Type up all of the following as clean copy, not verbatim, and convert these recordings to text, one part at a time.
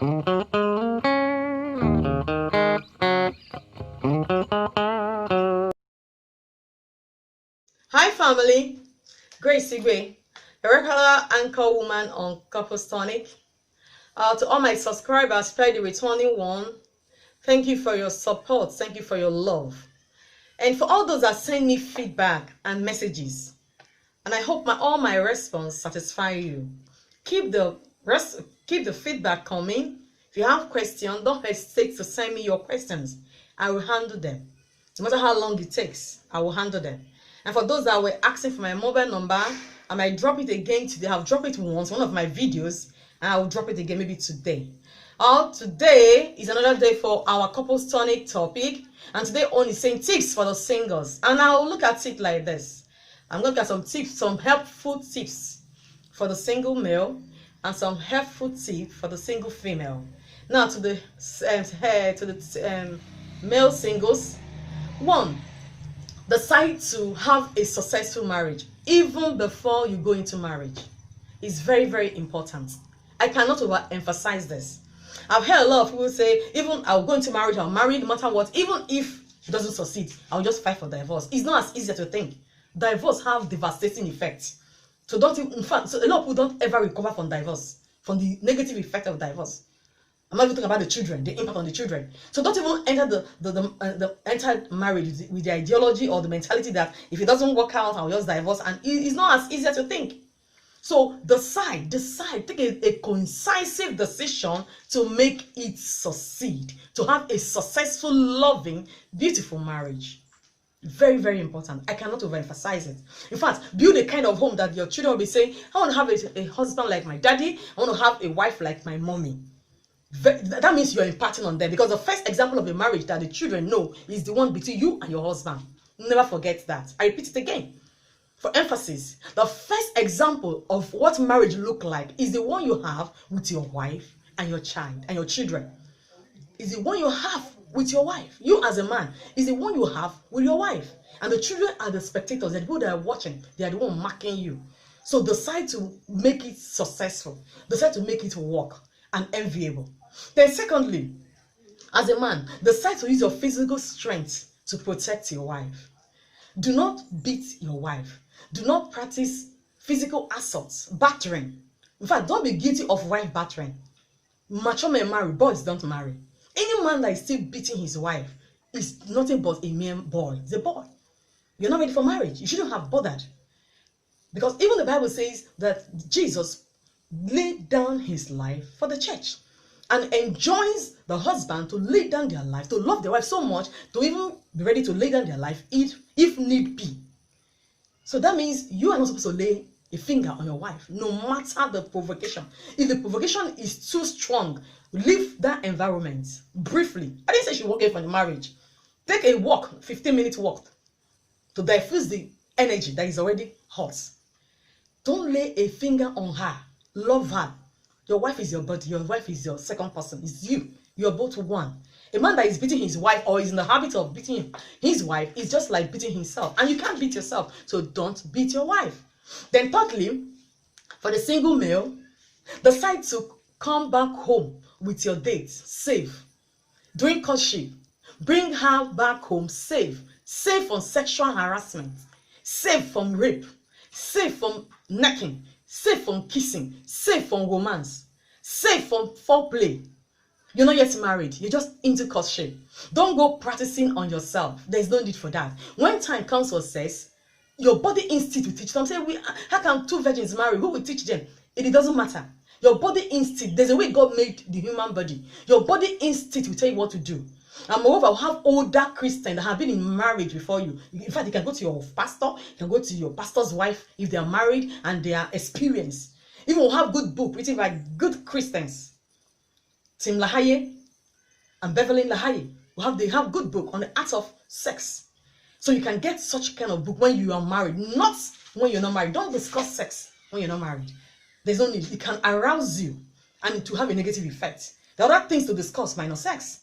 Hi family, Grace Igwe, a regular anchor woman on Couples Tonic. To all my subscribers, especially the returning one, thank you for your support, thank you for your love. And for all those that send me feedback and messages, and I hope all my response satisfy you. Keep the feedback coming. If you have questions, don't hesitate to send me your questions. I will handle them. No matter how long it takes, I will handle them. And for those that were asking for my mobile number, I might drop it again today. I've dropped it once, one of my videos, and I will drop it again maybe today. Today is another day for our couples tonic topic, and today only saying tips for the singles. And I'll look at it like this. I'm going to get some tips, some helpful tips for the single male, and some helpful tips for the single female. Now to the male singles. 1. Decide to have a successful marriage even before you go into marriage. It's very, very important. I cannot overemphasize this. I've heard a lot of people say, even I'll go into marriage, I'll marry no matter what, even if it doesn't succeed, I'll just fight for divorce. It's not as easy as you think. Divorce have devastating effects. So in fact, so a lot of people don't ever recover from divorce, from the negative effect of divorce. I'm not even talking about the children, the impact on the children. So don't even enter enter marriage with the ideology or the mentality that if it doesn't work out, I'll just divorce. And it's not as easy as you think. So decide, take a concisive decision to make it succeed, to have a successful, loving, beautiful marriage. Very, very important. I cannot overemphasize it. In fact, build a kind of home that your children will be saying, I want to have a husband like my daddy, I want to have a wife like my mommy. That means you're imparting on them, because the first example of a marriage that the children know is the one between you and your husband. Never forget that. I repeat it again for emphasis. The first example of what marriage look like is the one you have with your wife and your child and your children. Is the one you have with your wife. You as a man is the one you have with your wife, and the children are the spectators. They're the people that are watching. They are the one marking you. So decide to make it successful. Decide to make it work and enviable. Then secondly, as a man, decide to use your physical strength to protect your wife. Do not beat your wife. Do not practice physical assaults, battering. In fact, don't be guilty of wife battering. Mature men marry, boys don't marry. Any man that is still beating his wife is nothing but a mere boy. It's a boy. You're not ready for marriage. You shouldn't have bothered. Because even the Bible says that Jesus laid down his life for the church, and enjoins the husband to lay down their life, to love their wife so much, to even be ready to lay down their life if need be. So that means you are not supposed to lay a finger on your wife, no matter the provocation. If the provocation is too strong, leave that environment briefly. I didn't say she walk away from the marriage. Take a walk, 15-minute walk, to diffuse the energy that is already hot. Don't lay a finger on her. Love her. Your wife is your body. Your wife is your second person. It's you. You're both one. A man that is beating his wife or is in the habit of beating his wife is just like beating himself. And you can't beat yourself. So don't beat your wife. Then thirdly, for the single male, decide to come back home with your date safe. During courtship, bring her back home safe. Safe from sexual harassment. Safe from rape. Safe from necking. Safe from kissing, safe from romance, safe from foreplay. You're not yet married, you're just into courtship. Don't go practicing on yourself. There's no need for that. When time comes for sex, your body instinct will teach them. Say, how can two virgins marry? Who will teach them? It doesn't matter. Your body instinct, there's a way God made the human body. Your body instinct will tell you what to do. And moreover, have older Christians that have been in marriage before you. In fact, you can go to your pastor, you can go to your pastor's wife if they are married and they are experienced. Even we'll have good book written by good Christians. Tim LaHaye and Beverly LaHaye. They have good book on the art of sex. So you can get such kind of book when you are married, not when you're not married. Don't discuss sex when you're not married. There's no need. It can arouse you and it will have a negative effect. There are other things to discuss minus sex.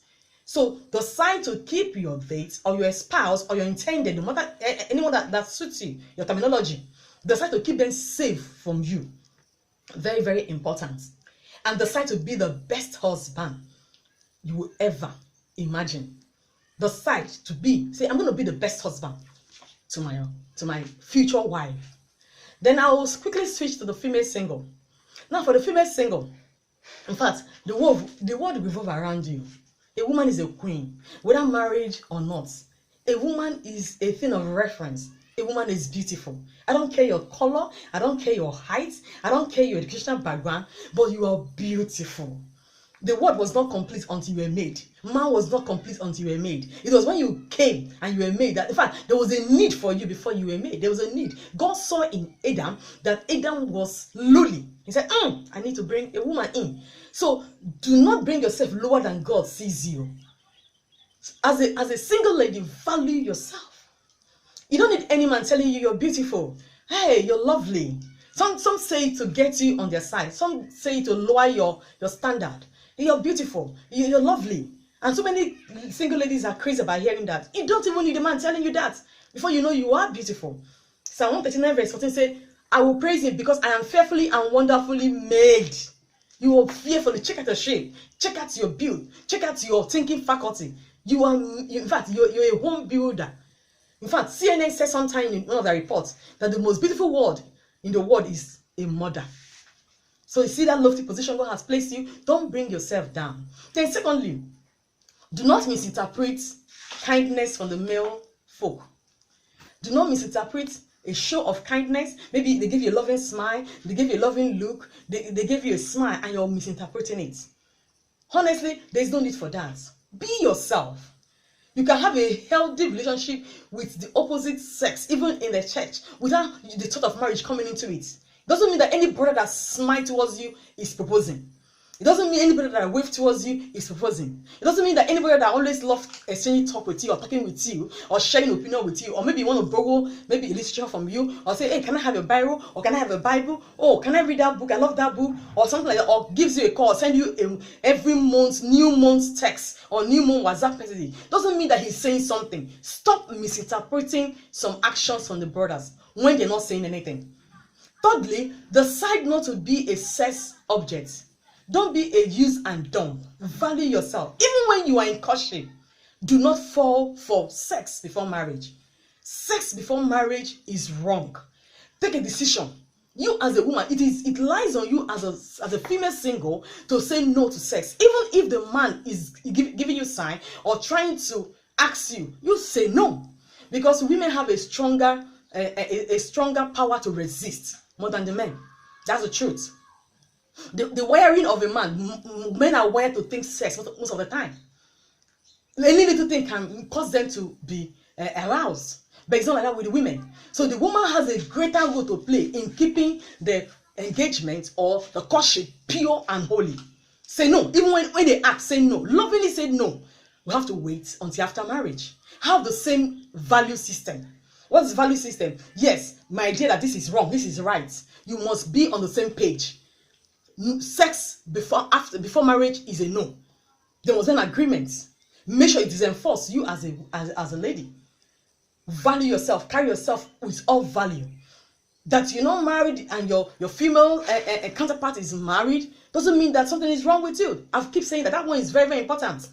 So decide to keep your date or your spouse or your intended, no matter anyone that suits you, your terminology, decide to keep them safe from you. Very, very important. and decide to be the best husband you will ever imagine. Decide to be, say, I'm going to be the best husband to my future wife. Then I will quickly switch to the female single. Now for the female single, in fact, the world revolves around you. A woman is a queen, whether marriage or not. A woman is a thing of reference. A woman is beautiful. I don't care your color, I don't care your height, I don't care your educational background, but you are beautiful. The world was not complete until you were made. Man was not complete until you were made. It was when you came and you were made that, in fact, there was a need for you before you were made. There was a need. God saw in Adam that Adam was lowly. He said, I need to bring a woman in. So do not bring yourself lower than God sees you. As a single lady, value yourself. You don't need any man telling you you're beautiful. Hey, you're lovely. Some say it to get you on their side. Some say it to lower your standard. You're beautiful. You're lovely. And so many single ladies are crazy about hearing that. You don't even need a man telling you that. Before you know you are beautiful. Psalm 139 verse 14 say, I will praise him because I am fearfully and wonderfully made. You are fearfully. Check out your shape. Check out your build. Check out your thinking faculty. In fact, you're a home builder. In fact, CNN said sometime in one of the reports that the most beautiful word in the world is a mother. So you see that lofty position God has placed you. Don't bring yourself down. Then secondly, do not misinterpret kindness from the male folk. Do not misinterpret a show of kindness. Maybe they give you a loving smile, they give you a loving look, they give you a smile and you're misinterpreting it. Honestly, there's no need for that. Be yourself. You can have a healthy relationship with the opposite sex, even in the church, without the thought of marriage coming into it. It doesn't mean that any brother that smiles towards you is proposing. It doesn't mean anybody that waves towards you is proposing. It doesn't mean that anybody that always loves exchanging talk with you or talking with you or sharing opinion with you, or maybe you want to borrow maybe a literature from you or say, hey, can I have a Bible? Or can I have a Bible? Oh, can I read that book? I love that book. Or something like that. Or gives you a call, send you every month, new month's text or new month WhatsApp message. Doesn't mean that he's saying something. Stop misinterpreting some actions from the brothers when they're not saying anything. Thirdly, decide not to be a sex object. Don't be a use and dump. Value yourself. Even when you are in courtship, do not fall for sex before marriage. Sex before marriage is wrong. Take a decision. You as a woman, it lies on you as a female single to say no to sex. Even if the man is giving you sign or trying to ask you, you say no. Because women have a stronger power to resist more than the men. That's the truth. The wiring of a man, men are wired to think sex most of the time. Any little thing can cause them to be aroused, but it's not like that with the women. So the woman has a greater role to play in keeping the engagement or the courtship pure and holy. Say no. Even when they ask, say no. Lovingly say no. We have to wait until after marriage. Have the same value system. What's the value system? Yes, my idea that this is wrong, this is right. You must be on the same page. Sex before marriage is a no. There was an agreement. Make sure it is enforced. You as a lady, value yourself, carry yourself with all value. That you're not married and your female counterpart is married doesn't mean that something is wrong with you. I keep saying that one is very, very important.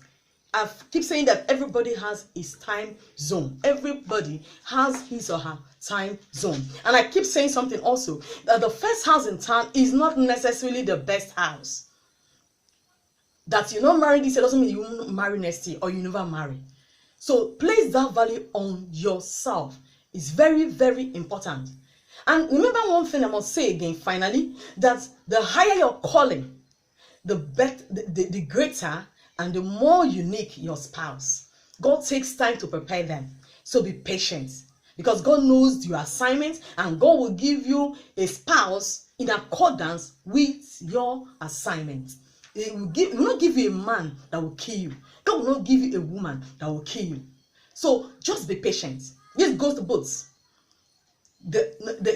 I keep saying that everybody has his time zone. Everybody has his or her time zone. And I keep saying something also, that the first house in town is not necessarily the best house. That you're not married this year doesn't mean you won't marry next year or you never marry. So place that value on yourself. It's very, very important. And remember one thing I must say again, finally, that the higher your calling, the greater and the more unique your spouse. God takes time to prepare them. So be patient. Because God knows your assignment and God will give you a spouse in accordance with your assignment. He will not give you a man that will kill you. God will not give you a woman that will kill you. So just be patient. This goes to both.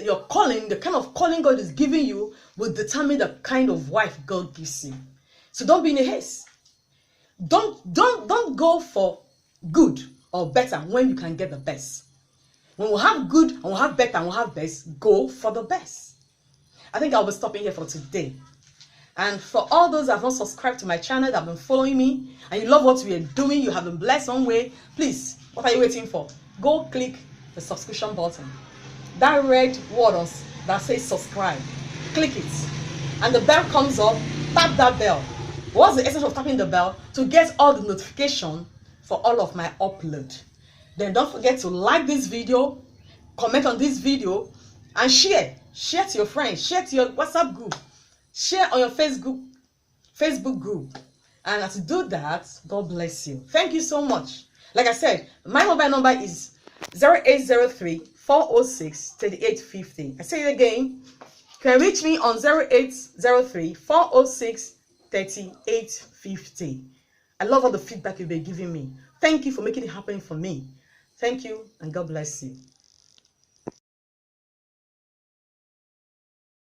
Your calling, the kind of calling God is giving you will determine the kind of wife God gives you. So don't be in a haste. Don't go for good or better when you can get the best. When we have good and we have better and we have best, go for the best. I think I'll be stopping here for today. And for all those that have not subscribed to my channel, that have been following me, and you love what we are doing, you have been blessed one way, please, what are you waiting for? Go click the subscription button. That red word that says subscribe, click it. And the bell comes up, tap that bell. What's the essence of tapping the bell? To get all the notification for all of my upload. Then don't forget to like this video, comment on this video, and share to your friends, share to your WhatsApp group, share on your Facebook group. And as you do that, God bless you. Thank you so much. Like I said, my mobile number is 0803 406 3850. I say it again. You can reach me on 0803 406 3850. I love all the feedback you've been giving me. Thank you for making it happen for me. Thank you, and God bless you.